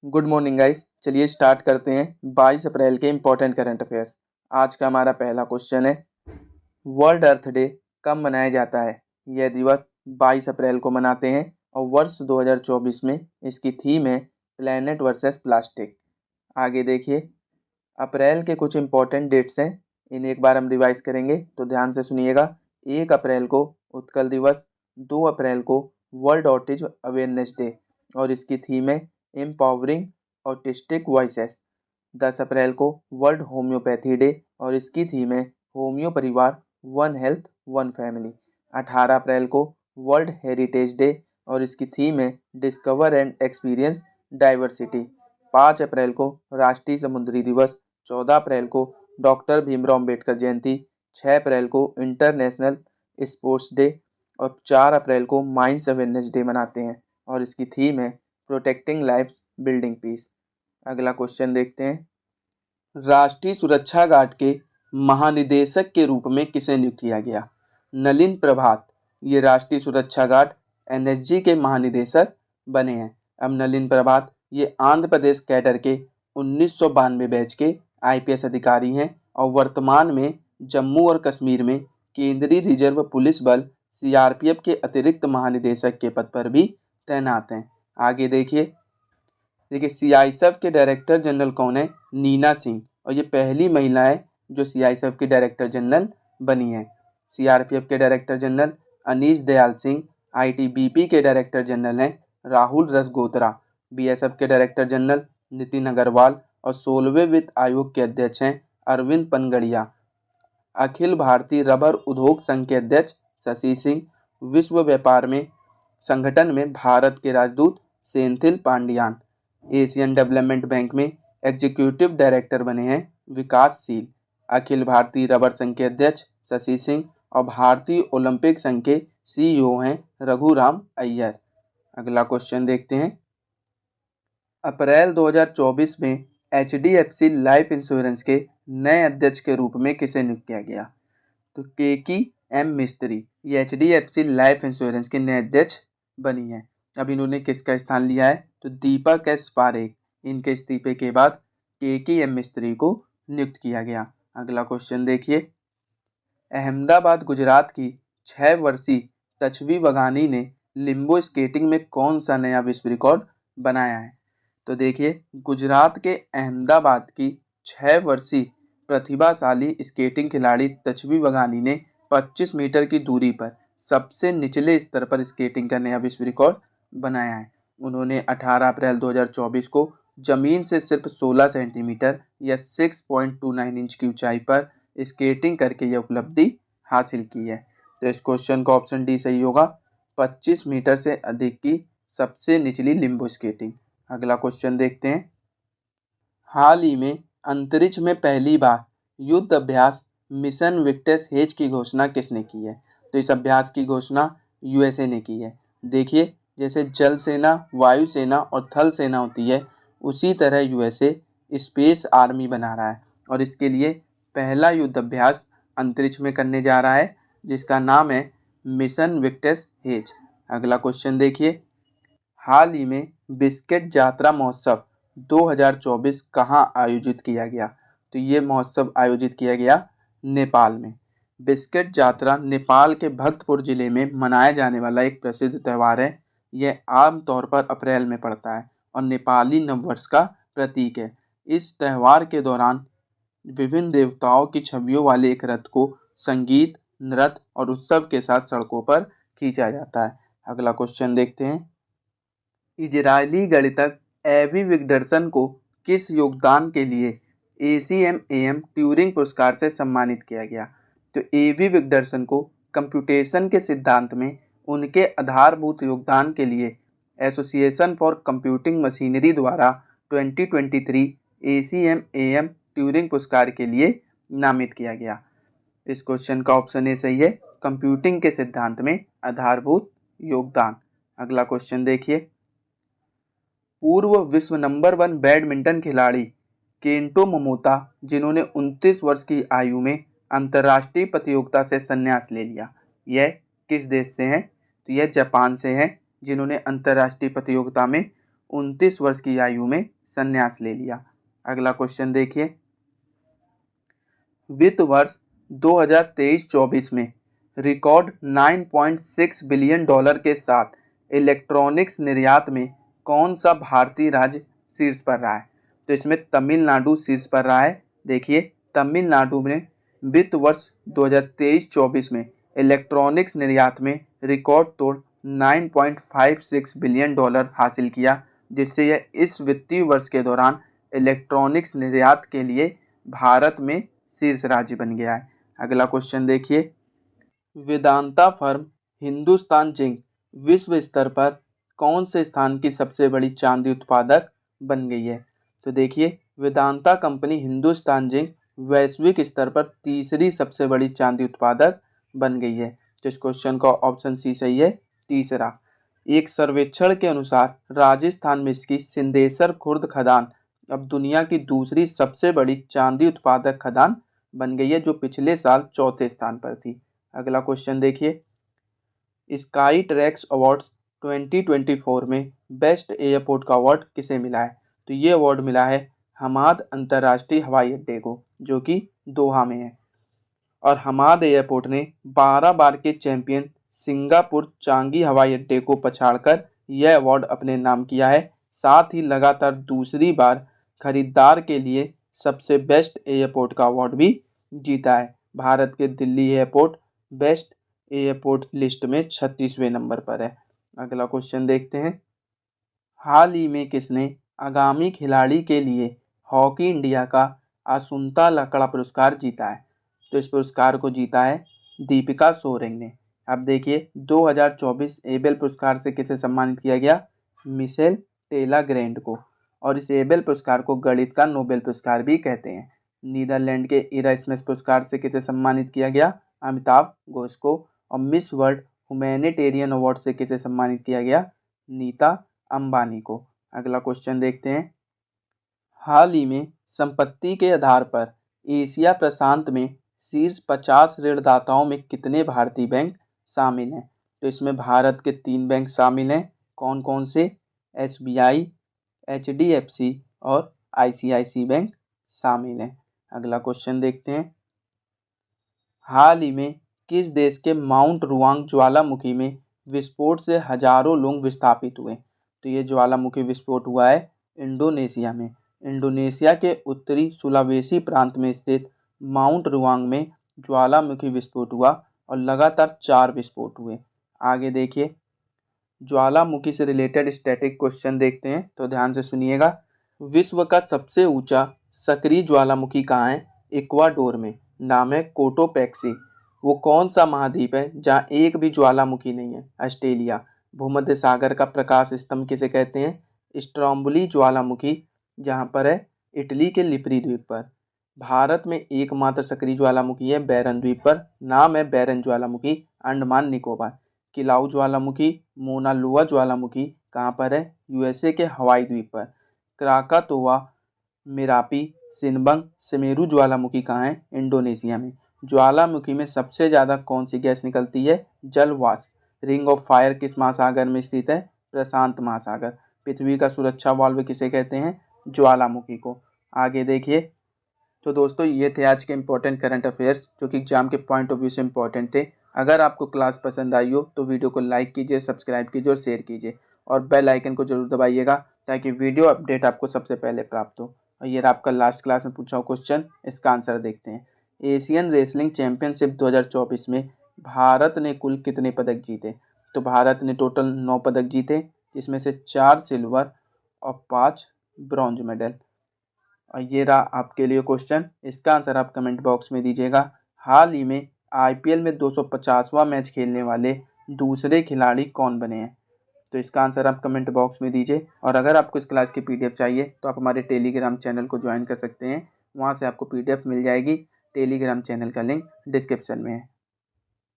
Good morning guys. चलिए start करते हैं 22 अप्रैल के इम्पोर्टेंट करंट अफेयर्स। आज का हमारा पहला क्वेश्चन है, वर्ल्ड अर्थ डे कब मनाया जाता है? यह दिवस 22 अप्रैल को मनाते हैं और वर्ष 2024 में इसकी थीम है प्लेनेट वर्सेस प्लास्टिक। आगे देखिए, अप्रैल के कुछ इम्पोर्टेंट डेट्स हैं, इन्हें एक बार हम रिवाइज करेंगे तो ध्यान से सुनिएगा। 1 अप्रैल को उत्कल दिवस, 2 अप्रैल को वर्ल्ड ऑटिज्म अवेयरनेस डे और इसकी थीम है एम्पावरिंग ऑटिस्टिक वॉइसेस। 10 अप्रैल को वर्ल्ड होम्योपैथी डे और इसकी थीम है होम्यो परिवार, वन हेल्थ वन फैमिली। 18 अप्रैल को वर्ल्ड हेरिटेज डे और इसकी थीम है डिस्कवर एंड एक्सपीरियंस डाइवर्सिटी। 5 अप्रैल को राष्ट्रीय समुद्री दिवस, 14 अप्रैल को डॉक्टर भीमराव अम्बेडकर जयंती, 6 अप्रैल को इंटरनेशनल स्पोर्ट्स डे और 4 अप्रैल को माइंस अवेयरनेस डे मनाते हैं और इसकी थीम है प्रोटेक्टिंग लाइफ बिल्डिंग पीस। अगला क्वेश्चन देखते हैं, राष्ट्रीय सुरक्षा गार्ड के महानिदेशक के रूप में किसे नियुक्त किया गया? नलिन प्रभात ये राष्ट्रीय सुरक्षा गार्ड एनएसजी के महानिदेशक बने हैं। अब नलिन प्रभात ये आंध्र प्रदेश कैडर के 1992 बैच के आईपीएस अधिकारी हैं और वर्तमान में जम्मू और कश्मीर में केंद्रीय रिजर्व पुलिस बल सीआरपीएफ के अतिरिक्त महानिदेशक के पद पर भी तैनात हैं। आगे देखिए सीआईएसएफ के डायरेक्टर जनरल कौन है? नीना सिंह, और ये पहली महिला है जो सीआईएसएफ की डायरेक्टर जनरल बनी है। सीआरपीएफ के director general Anish Dayal Singh, ITBP के डायरेक्टर जनरल हैं राहुल रसगोत्रा, बीएसएफ के डायरेक्टर जनरल नितिन अग्रवाल और 16वें वित्त आयोग के अध्यक्ष हैं अरविंद पनगड़िया। अखिल भारतीय रबर उद्योग संघ के अध्यक्ष शशि सिंह, विश्व व्यापार में संगठन में भारत के राजदूत Senthil Pandian, Asian development bank में एग्जीक्यूटिव डायरेक्टर बने हैं विकासशील। अखिल भारतीय रबर संघ के अध्यक्ष शशि सिंह और भारतीय ओलंपिक संघ के सीईओ हैं रघुराम अय्यर। अगला क्वेश्चन देखते हैं, अप्रैल 2024 में एचडीएफसी लाइफ इंश्योरेंस के नए अध्यक्ष के रूप में किसे नियुक्त किया गया? तो केकी एम मिस्त्री ये एचडीएफसी लाइफ इंश्योरेंस के नए अध्यक्ष बनी है। अब इन्होंने किसका स्थान लिया है? तो दीपक एस पारेख, इनके इस्तीफे के बाद केकी एम मिस्त्री को नियुक्त किया गया। अगला क्वेश्चन देखिए, अहमदाबाद गुजरात की 6 वर्षीय तचवी वगानी ने लिम्बो स्केटिंग में कौन सा नया विश्व रिकॉर्ड बनाया है? तो देखिए, गुजरात के अहमदाबाद की 6 वर्षीय प्रतिभाशाली स्केटिंग खिलाड़ी तचवी वगानी ने 25 मीटर की दूरी पर सबसे निचले स्तर पर स्केटिंग का नया विश्व रिकॉर्ड बनाया है। उन्होंने 18 अप्रैल 2024 को जमीन से सिर्फ 16 सेंटीमीटर या 6.29 इंच की ऊंचाई पर स्केटिंग करके यह उपलब्धि हासिल की है। तो इस क्वेश्चन का ऑप्शन डी सही होगा, 25 मीटर से अधिक की सबसे निचली लिम्बो स्केटिंग। अगला क्वेश्चन देखते हैं, हाल ही में अंतरिक्ष में पहली बार युद्ध अभ्यास मिशन विक्टस हेज की घोषणा किसने की है? तो इस अभ्यास की घोषणा यूएसए ने की है। देखिए, जैसे जल सेना, वायुसेना और थल सेना होती है, उसी तरह यूएसए स्पेस आर्मी बना रहा है और इसके लिए पहला युद्ध अभ्यास अंतरिक्ष में करने जा रहा है जिसका नाम है मिशन विक्टस हेज। अगला क्वेश्चन देखिए, हाल ही में बिस्किट यात्रा महोत्सव 2024 कहाँ आयोजित किया गया? तो ये महोत्सव आयोजित किया गया नेपाल में। बिस्किट यात्रा नेपाल के भक्तपुर जिले में मनाया जाने वाला एक प्रसिद्ध त्यौहार है। यह आमतौर पर अप्रैल में पड़ता है और नेपाली नववर्ष का प्रतीक है। इस त्यौहार के दौरान विभिन्न देवताओं की छवियों वाले एक रथ को संगीत, नृत्य और उत्सव के साथ सड़कों पर खींचा जाता है। अगला क्वेश्चन देखते हैं, इजरायली गणितज्ञ एवी विगडरसन को किस योगदान के लिए एसीएमएम ट्यूरिंग पुरस्कार से सम्मानित किया गया? तो एवी विगडरसन को कंप्यूटेशन के सिद्धांत में उनके आधारभूत योगदान के लिए एसोसिएशन फॉर कंप्यूटिंग मशीनरी द्वारा 2023 एसीएमएम ट्यूरिंग पुरस्कार के लिए नामित किया गया। इस क्वेश्चन का ऑप्शन ए सही है, कंप्यूटिंग के सिद्धांत में आधारभूत योगदान। अगला क्वेश्चन देखिए, पूर्व विश्व नंबर 1 बैडमिंटन खिलाड़ी केंटो मोमोता, जिन्होंने 29 वर्ष की आयु में अंतर्राष्ट्रीय प्रतियोगिता से संन्यास ले लिया, यह किस देश से हैं? तो यह जापान से हैं, जिन्होंने अंतर्राष्ट्रीय प्रतियोगिता में 29 वर्ष की आयु में संन्यास ले लिया। अगला क्वेश्चन देखिए, वित्त वर्ष 2023-24 में रिकॉर्ड 9.6 बिलियन डॉलर के साथ इलेक्ट्रॉनिक्स निर्यात में कौन सा भारतीय राज्य शीर्ष पर रहा है? तो इसमें तमिलनाडु शीर्ष पर रहा है। देखिए, तमिलनाडु में वित्त वर्ष 2023-24 में इलेक्ट्रॉनिक्स निर्यात में रिकॉर्ड तोड़ 9.56 बिलियन डॉलर हासिल किया, जिससे यह इस वित्तीय वर्ष के दौरान इलेक्ट्रॉनिक्स निर्यात के लिए भारत में शीर्ष राज्य बन गया है। अगला क्वेश्चन देखिए, वेदांता फर्म हिंदुस्तान जिंक विश्व स्तर पर कौन से स्थान की सबसे बड़ी चांदी उत्पादक बन गई है? तो देखिए, वेदांता कंपनी हिंदुस्तान जिंक वैश्विक स्तर पर तीसरी सबसे बड़ी चांदी उत्पादक बन गई है। तो इस क्वेश्चन का ऑप्शन सी सही है, तीसरा। एक सर्वेक्षण के अनुसार राजस्थान में इसकी सिंदेसर खुर्द खदान अब दुनिया की दूसरी सबसे बड़ी चांदी उत्पादक खदान बन गई है, जो पिछले साल चौथे स्थान पर थी। अगला क्वेश्चन देखिए, स्काई ट्रैक्स अवार्ड्स 2024 में बेस्ट एयरपोर्ट का अवार्ड किसे मिला है? तो ये अवार्ड मिला है हमाद अंतर्राष्ट्रीय हवाई अड्डे को, जो कि दोहा में है। और हमाद एयरपोर्ट ने 12 बार के चैंपियन सिंगापुर चांगी हवाई अड्डे को पछाड़कर यह अवार्ड अपने नाम किया है। साथ ही लगातार दूसरी बार खरीदार के लिए सबसे बेस्ट एयरपोर्ट का अवार्ड भी जीता है। भारत के Delhi airport best airport list में 36वें नंबर पर है। अगला क्वेश्चन देखते हैं, हाल ही में किसने आगामी खिलाड़ी के लिए हॉकी इंडिया का आसुंता लकड़ा पुरस्कार जीता है? तो इस पुरस्कार को जीता है दीपिका सोरेंग ने। अब देखिए, 2024 एबेल पुरस्कार से किसे सम्मानित किया गया? मिशेल टेला ग्रैंड को। और इस एबेल पुरस्कार को गणित का नोबेल पुरस्कार भी कहते हैं। नीदरलैंड के इरास्मस पुरस्कार से किसे सम्मानित किया गया? अमिताभ घोष को। और मिस वर्ल्ड ह्यूमैनिटेरियन अवार्ड से किसे सम्मानित किया गया? नीता अंबानी को। अगला क्वेश्चन देखते हैं, हाल ही में संपत्ति के आधार पर एशिया प्रशांत में शीर्ष 50 ऋणदाताओं में कितने भारतीय बैंक शामिल हैं? तो इसमें भारत के 3 बैंक शामिल हैं। कौन कौन से? SBI, HDFC और ICICI बैंक शामिल हैं। अगला क्वेश्चन देखते हैं, हाल ही में किस देश के माउंट रुआंग ज्वालामुखी में विस्फोट से हजारों लोग विस्थापित हुए? तो ये ज्वालामुखी विस्फोट हुआ है इंडोनेशिया में। इंडोनेशिया के उत्तरी सुलावेसी प्रांत में स्थित माउंट रुआंग में ज्वालामुखी विस्फोट हुआ और लगातार 4 विस्फोट हुए। आगे देखिए, ज्वालामुखी से रिलेटेड स्टैटिक क्वेश्चन देखते हैं, तो ध्यान से सुनिएगा। विश्व का सबसे ऊंचा सक्रिय ज्वालामुखी कहाँ है? इक्वाडोर में, नाम है कोटोपैक्सी। वो कौन सा महाद्वीप है जहाँ एक भी ज्वालामुखी नहीं है? ऑस्ट्रेलिया। भूमध्य सागर का प्रकाश स्तंभ किसे कहते हैं? स्ट्रोम्बोली ज्वालामुखी, जहाँ पर है इटली के लिपरी द्वीप पर। भारत में एकमात्र सक्रिय ज्वालामुखी है बैरन द्वीप पर, नाम है बैरन ज्वालामुखी, अंडमान निकोबार। किलाउ ज्वालामुखी, मोना लोआ ज्वालामुखी कहाँ पर है? USA के हवाई द्वीप पर। क्राकातोआ, मेरापी, सिनबंग, सेमेरू ज्वालामुखी कहाँ है? इंडोनेशिया में। ज्वालामुखी में सबसे ज़्यादा कौन सी गैस निकलती है? जल वाष्प। रिंग ऑफ फायर किस महासागर में स्थित है? प्रशांत महासागर। पृथ्वी का सुरक्षा वाल्व किसे कहते हैं? ज्वालामुखी को। आगे देखिए, तो दोस्तों ये थे आज के इम्पोर्टेंट करंट अफेयर्स, जो कि एग्जाम के पॉइंट ऑफ व्यू से इम्पोर्टेंट थे। अगर आपको क्लास पसंद आई हो तो वीडियो को लाइक कीजिए, सब्सक्राइब कीजिए और शेयर कीजिए, और बेल आइकन को जरूर दबाइएगा ताकि वीडियो अपडेट आपको सबसे पहले प्राप्त हो। और ये आपका लास्ट क्लास में पूछा हुआ क्वेश्चन, इसका आंसर देखते हैं। एशियन रेसलिंग चैंपियनशिप 2024 में भारत ने कुल कितने पदक जीते? तो भारत ने टोटल 9 पदक जीते, जिसमें से 4 सिल्वर और 5 ब्रॉन्ज मेडल। और ये रहा आपके लिए क्वेश्चन, इसका आंसर आप कमेंट बॉक्स में दीजिएगा। हाल ही में IPL में 250वां मैच खेलने वाले दूसरे खिलाड़ी कौन बने हैं? तो इसका आंसर आप कमेंट बॉक्स में दीजिए। और अगर आपको इस क्लास की PDF चाहिए तो आप हमारे टेलीग्राम चैनल को ज्वाइन कर सकते हैं, वहाँ से आपको PDF मिल जाएगी। टेलीग्राम चैनल का लिंक डिस्क्रिप्शन में है।